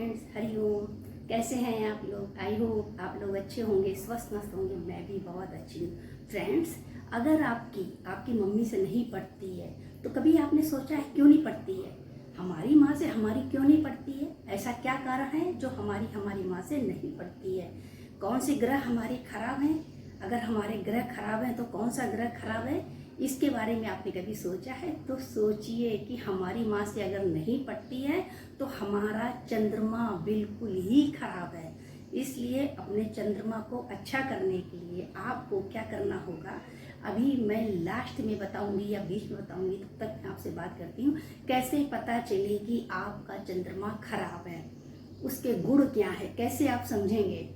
Friends, Hariom. कैसे हैं आप लोग? आई होप आप लोग अच्छे होंगे, स्वस्थ मस्त होंगे। मैं भी बहुत अच्छी हूँ। फ्रेंड्स, अगर आपकी मम्मी से नहीं पड़ती है तो कभी आपने सोचा है क्यों नहीं पड़ती है? हमारी माँ से हमारी क्यों नहीं पड़ती है? ऐसा क्या कारण है जो हमारी माँ से नहीं पड़ती है? कौन से ग्रह हमारे खराब हैं? अगर हमारे ग्रह खराब हैं तो कौन सा ग्रह खराब है? इसके बारे में आपने कभी सोचा है? तो सोचिए कि हमारी माँ से अगर नहीं पड़ती है तो हमारा चंद्रमा बिल्कुल ही खराब है। इसलिए अपने चंद्रमा को अच्छा करने के लिए आपको क्या करना होगा, अभी मैं लास्ट में बताऊंगी या बीच में बताऊंगी। तब तक मैं आपसे बात करती हूँ, कैसे पता चले कि आपका चंद्रमा खराब है, उसके गुण क्या है, कैसे आप समझेंगे।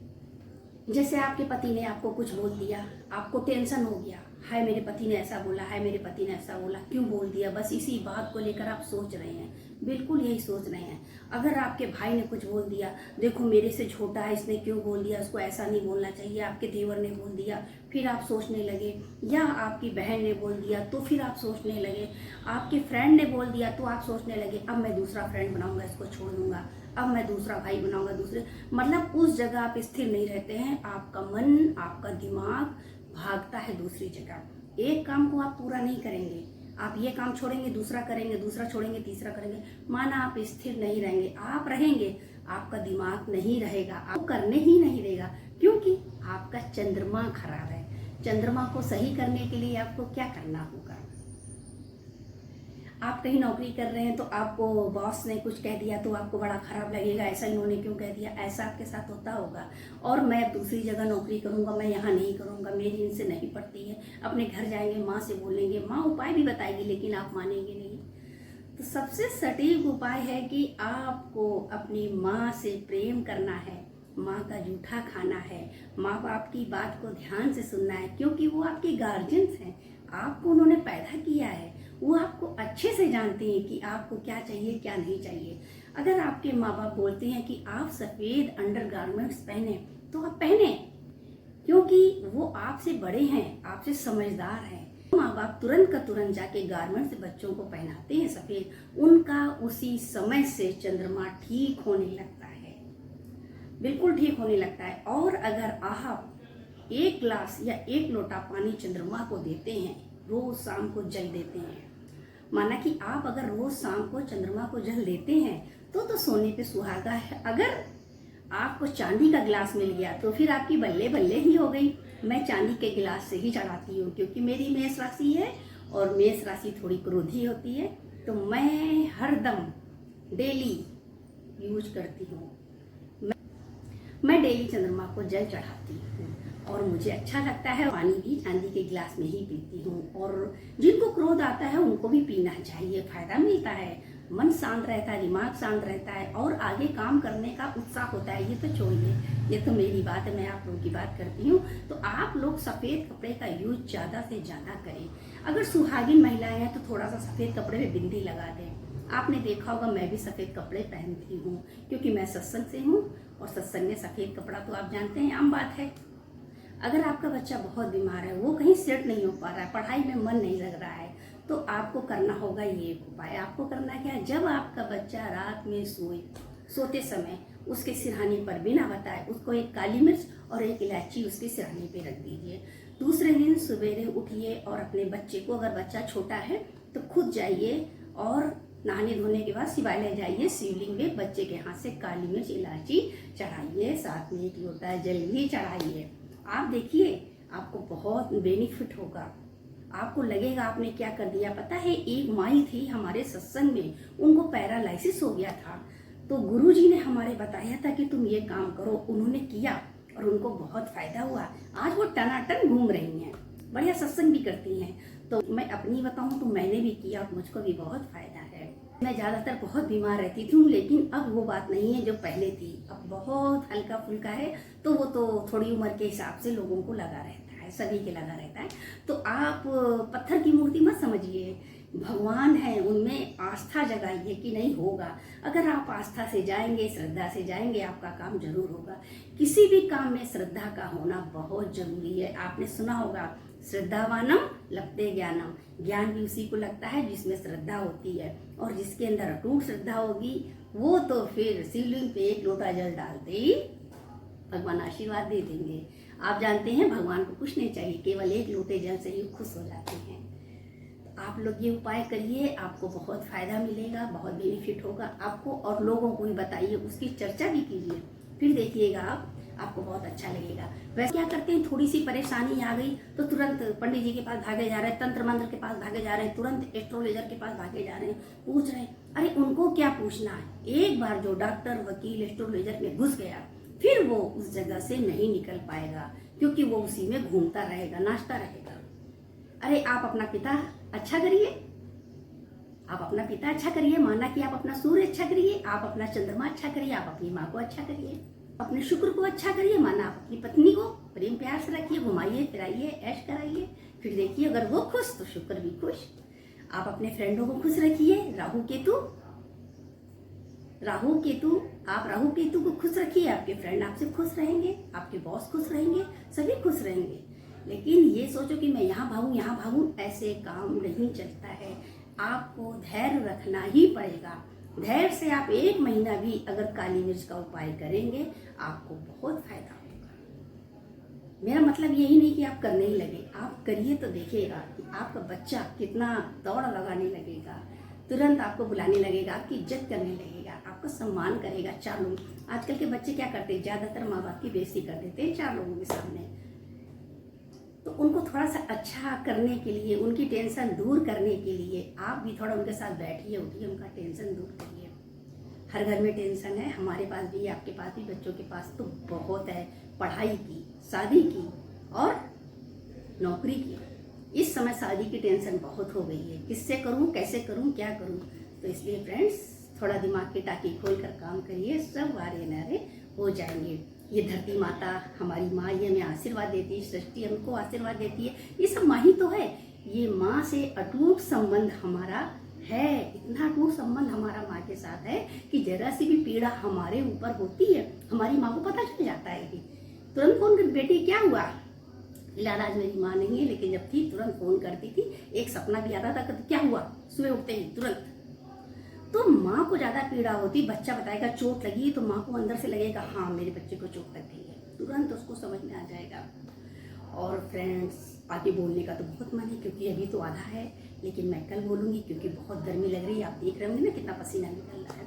जैसे आपके पति ने आपको कुछ बोल दिया, आपको टेंशन हो गया, हाय मेरे पति ने ऐसा बोला, हाय मेरे पति ने ऐसा बोला, क्यों बोल दिया, बस इसी बात को लेकर आप सोच रहे हैं, बिल्कुल यही सोच रहे हैं। अगर आपके भाई ने कुछ बोल दिया, देखो मेरे से छोटा है, इसने क्यों बोल दिया, उसको ऐसा नहीं बोलना चाहिए, आपके देवर ने बोल दिया, फिर आप सोचने लगे। या आपकी बहन ने बोल दिया तो फिर आप सोचने लगे। आपके फ्रेंड ने बोल दिया तो आप सोचने लगे, अब मैं दूसरा फ्रेंड बनाऊंगा, इसको छोड़ दूंगा, अब मैं दूसरा भाई बनाऊंगा, दूसरे। मतलब उस जगह आप स्थिर नहीं रहते हैं, आपका मन, आपका दिमाग भागता है दूसरी जगह। एक काम को आप पूरा नहीं करेंगे, आप ये काम छोड़ेंगे दूसरा करेंगे, दूसरा छोड़ेंगे तीसरा करेंगे। माना आप स्थिर नहीं रहेंगे, आप रहेंगे, आपका दिमाग नहीं रहेगा, आप करने ही नहीं देगा, क्योंकि आपका चंद्रमा खराब है। चंद्रमा को सही करने के लिए आपको क्या करना होगा? आप कहीं नौकरी कर रहे हैं तो आपको बॉस ने कुछ कह दिया तो आपको बड़ा खराब लगेगा, ऐसा इन्होंने क्यों कह दिया, ऐसा आपके साथ होता होगा। और मैं दूसरी जगह नौकरी करूंगा, मैं यहाँ नहीं करूंगा, मेरी इनसे नहीं पड़ती है। अपने घर जाएंगे, माँ से बोलेंगे, माँ उपाय भी बताएगी लेकिन आप मानेंगे नहीं। तो सबसे सटीक उपाय है कि आपको अपनी माँ से प्रेम करना है, माँ का जूठा खाना है, माँ बाप की बात को ध्यान से सुनना है, क्योंकि वो आपके गार्जियंस हैं, आपको उन्होंने पैदा किया है, वो आपको अच्छे से जानते हैं कि आपको क्या चाहिए क्या नहीं चाहिए। अगर आपके माँ बाप बोलते हैं कि आप सफ़ेद अंडरगारमेंट्स पहने तो आप पहने, क्योंकि वो आपसे बड़े हैं, आपसे समझदार हैं। माँ बाप तुरंत का तुरंत जाके गारमेंट्स बच्चों को पहनाते हैं सफ़ेद, उनका उसी समय से चंद्रमा ठीक होने लगता है, बिल्कुल ठीक होने लगता है। और अगर आप एक गिलास या एक लोटा पानी चंद्रमा को देते हैं, रोज शाम को जल देते हैं, माना कि आप अगर रोज शाम को चंद्रमा को जल देते हैं तो सोने पे सुहागा है। अगर आपको चांदी का गिलास मिल गया तो फिर आपकी बल्ले बल्ले ही हो गई। मैं चांदी के गिलास से ही चढ़ाती हूँ, क्योंकि मेरी मेष राशि है और मेष राशि थोड़ी क्रोधी होती है, तो मैं हरदम डेली यूज करती हूँ। मैं डेली चंद्रमा को जल चढ़ाती हूँ और मुझे अच्छा लगता है। पानी भी चांदी के गिलास में ही पीती हूँ, और जिनको क्रोध आता है उनको भी पीना चाहिए, फायदा मिलता है, मन शांत रहता है, दिमाग शांत रहता है और आगे काम करने का उत्साह होता है। ये तो छोड़िए, ये तो मेरी बात है, मैं आप लोगों की बात करती हूँ। तो आप लोग सफ़ेद कपड़े का यूज ज़्यादा से ज़्यादा करें। अगर सुहागिन महिलाएं हैं तो थोड़ा सा सफ़ेद कपड़े में बिंदी लगा दें। आपने देखा होगा मैं भी सफ़ेद कपड़े पहनती हूँ, क्योंकि मैं सत्संग से हूँ, और सत्संग में सफ़ेद कपड़ा तो आप जानते हैं आम बात है। अगर आपका बच्चा बहुत बीमार है, वो कहीं सेट नहीं हो पा रहा है, पढ़ाई में मन नहीं लग रहा है, तो आपको करना होगा ये उपाय। आपको करना क्या है, जब आपका बच्चा रात में सोते समय उसके सिरहाने पर बिना बताए उसको एक काली मिर्च और एक इलायची उसके सिरहाने पे रख दीजिए। दूसरे दिन सवेरे उठिए और अपने बच्चे को, अगर बच्चा छोटा है तो खुद जाइए और नहाने धोने के बाद शिवालय जाइए, शिवलिंग में बच्चे के हाथ से काली मिर्च इलायची चढ़ाइए, साथ में एक लोटा जल भी चढ़ाइए। आप देखिए आपको बहुत बेनिफिट होगा, आपको लगेगा आपने क्या कर दिया। पता है, एक माई थी हमारे सत्संग में, उनको पैरालिसिस हो गया था, तो गुरुजी ने हमारे बताया था कि तुम ये काम करो, उन्होंने किया और उनको बहुत फायदा हुआ। आज वो टनाटन घूम रही हैं, बढ़िया सत्संग भी करती हैं। तो मैं अपनी बताऊं तो मैंने भी किया और मुझको भी बहुत फायदा है। मैं ज़्यादातर बहुत बीमार रहती थी, लेकिन अब वो बात नहीं है जो पहले थी। अब बहुत हल्का फुल्का है, तो वो तो थोड़ी उम्र के हिसाब से लोगों को लगा रहता है, सभी के लगा रहता है। तो आप पत्थर की मूर्ति मत समझिए, भगवान है, उनमें आस्था जगाइए कि नहीं होगा। अगर आप आस्था से जाएंगे, श्रद्धा से जाएंगे, आपका काम जरूर होगा। किसी भी काम में श्रद्धा का होना बहुत जरूरी है। आपने सुना होगा श्रद्धावानम लभते ज्ञानम। ज्ञान भी उसी को लगता है जिसमें श्रद्धा होती है, और जिसके अंदर अटूट श्रद्धा होगी वो तो फिर शिवलिंग पे एक लोटा जल डालते ही भगवान आशीर्वाद दे देंगे। आप जानते हैं भगवान को कुछ नहीं चाहिए, केवल एक लोटे जल से ही खुश हो जाते हैं। तो आप लोग ये उपाय करिए, आपको बहुत फायदा मिलेगा, बहुत बेनिफिट होगा आपको, और लोगों को भी बताइए, उसकी चर्चा भी कीजिए, फिर देखिएगा आपको बहुत अच्छा लगेगा। वैसे क्या करते हैं, थोड़ी सी परेशानी आ गई तो तुरंत पंडित जी के पास भागे जा रहे हैं, तंत्र मंत्र के पास भागे जा रहे हैं, तुरंत एस्ट्रोलॉजर के पास भागे जा रहे हैं, पूछ रहे हैं। अरे उनको क्या पूछना है, एक बार जो डॉक्टर वकील एस्ट्रोलॉजर में घुस गया फिर वो उस जगह से नहीं निकल पाएगा, क्योंकि वो उसी में घूमता रहेगा, नाचता रहेगा। अरे आप अपना पिता अच्छा करिए, आप अपना पिता अच्छा करिए, माना कि आप अपना सूर्य अच्छा करिए, आप अपना चंद्रमा अच्छा करिए, आप अपनी माँ को अच्छा करिए, अपने शुक्र को अच्छा करिए, माना आप अपनी पत्नी को प्रेम प्यार से रखिए, घुमाइए फिराइए, ऐश कराइए, फिर देखिए अगर वो खुश तो शुक्र भी खुश। आप अपने फ्रेंडों को खुश रखिए, राहु केतु, आप राहु केतु को खुश रखिए, आपके फ्रेंड आपसे खुश रहेंगे, आपके बॉस खुश रहेंगे, सभी खुश रहेंगे। लेकिन ये सोचो कि मैं यहाँ भागूं, ऐसे काम नहीं चलता है। आपको धैर्य रखना ही पड़ेगा। धैर्य से आप 1 महीना भी अगर काली मिर्च का उपाय करेंगे आपको बहुत फायदा होगा। मेरा मतलब यही नहीं कि आप करने ही लगे, आप करिए तो देखिएगा कि आपका बच्चा कितना दौड़ लगाने लगेगा, तुरंत आपको बुलाने लगेगा, आपकी इज्जत करने लगेगा, आपका सम्मान करेगा 4 लोग। आजकल के बच्चे क्या करते हैं, ज्यादातर माँ बाप की बेइज्जती कर देते हैं 4 लोगों के सामने। तो उनको थोड़ा सा अच्छा करने के लिए, उनकी टेंशन दूर करने के लिए आप भी थोड़ा उनके साथ बैठिए, उठिए, उनका टेंशन दूर करिए। हर घर में टेंशन है, हमारे पास भी, आपके पास भी, बच्चों के पास तो बहुत है, पढ़ाई की, शादी की और नौकरी की। इस समय शादी की टेंशन बहुत हो गई है, किससे करूं, कैसे करूं, क्या करूं। तो इसलिए फ्रेंड्स थोड़ा दिमाग की टाँकी खोल कर काम करिए, सब वारे नारे हो जाएंगे। ये धरती माता हमारी माँ, ये हमें आशीर्वाद देती है, सृष्टि हमको आशीर्वाद देती है, ये सब माँ ही तो है। ये माँ से अटूट संबंध हमारा है, इतना अटूट संबंध हमारा माँ के साथ है कि जरा सी भी पीड़ा हमारे ऊपर होती है, हमारी माँ को पता चल जाता है कि तुरंत फोन कर, बेटी क्या हुआ। फिलहाल आज मेरी माँ नहीं है, लेकिन जब थी तुरंत फोन करती थी। एक सपना भी आता था, क्या हुआ, सुबह उठते ही तुरंत। तो माँ को ज्यादा पीड़ा होती, बच्चा बताएगा चोट लगी तो माँ को अंदर से लगेगा हाँ मेरे बच्चे को चोट लग गई है, तुरंत उसको समझ में आ जाएगा। और फ्रेंड्स आगे बोलने का तो बहुत मन है, क्योंकि अभी तो आधा है, लेकिन मैं कल बोलूंगी, क्योंकि बहुत गर्मी लग रही है। आप देख रहे होंगे ना कितना पसीना निकल रहा है।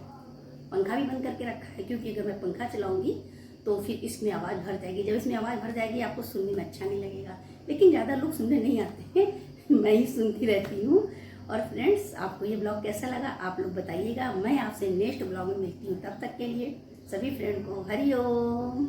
पंखा भी बंद करके रखा है, क्योंकि अगर मैं पंखा चलाऊंगी तो फिर इसमें आवाज़ भर जाएगी। जब इसमें आवाज़ भर जाएगी आपको सुनने में अच्छा नहीं लगेगा, लेकिन ज़्यादा लोग सुनने नहीं आते हैं मैं ही सुनती रहती हूँ। और फ्रेंड्स आपको ये ब्लॉग कैसा लगा आप लोग बताइएगा। मैं आपसे नेक्स्ट ब्लॉग में मिलती हूँ, तब तक के लिए सभी फ्रेंड को हरि ओम।